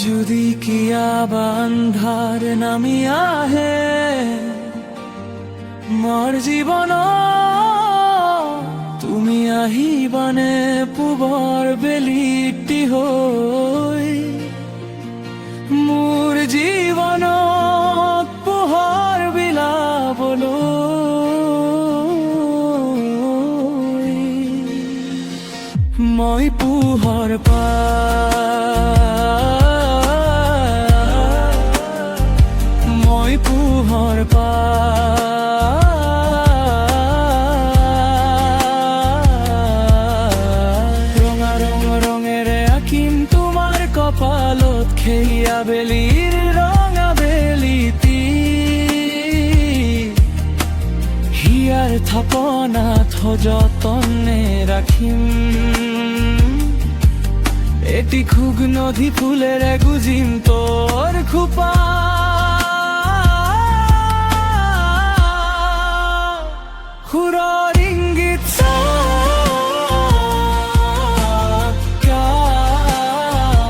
যদি কিয়া বান্ধার নামি আহে মোর জীবন তুমি আহিবানে পুবৰ বেলিটি হৈ মোৰ জীৱনত পোহৰ বিলাবলৈ মই পোহৰ ৰঙা ৰঙেৰে আঁকিম তোমাৰ কপালত খেয়া বেলিৰ ৰঙা বেলিটি হিয়াৰ থাপনাত সযতনে ৰাখিম এটি খুগ নদী ফুলেৰে গুজিম তোৰ খোপা খুৰৰ ইংগিত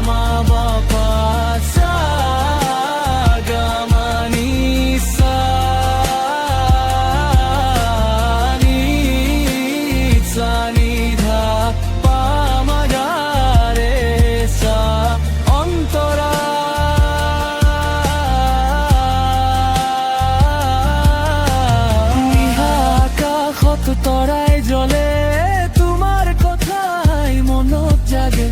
মা বাপা গামানি সানি ধা পামাগারে সা অন্তরা তৰাই জ্বলে তোমাৰ কথাই মনত জাগে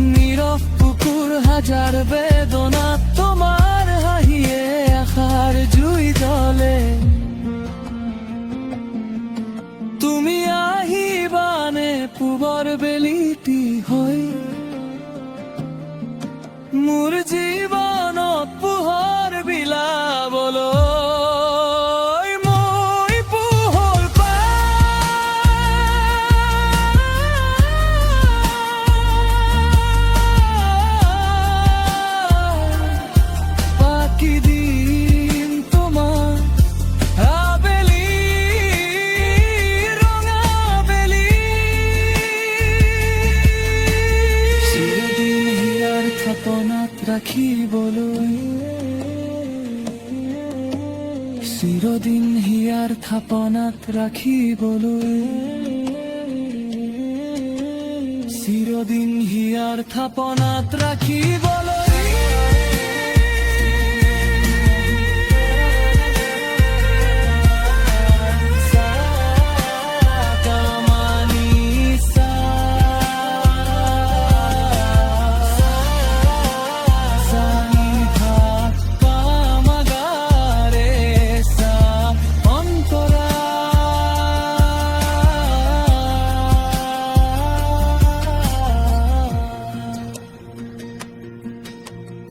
নীৰৱ বুকুৰ হাজাৰ বেদনা তোমাৰ হাঁহিয়ে আশাৰ জুই জ্বলে তুমি আহিবানে পুবৰ বেলিটি হৈ মোৰ জীৱনত পোহৰ বিলাবলৈ চিৰদিন হিয়াৰ থাপনাত ৰাখিবলৈ চিৰদিন হিয়াৰ থাপনাত ৰাখিবলৈ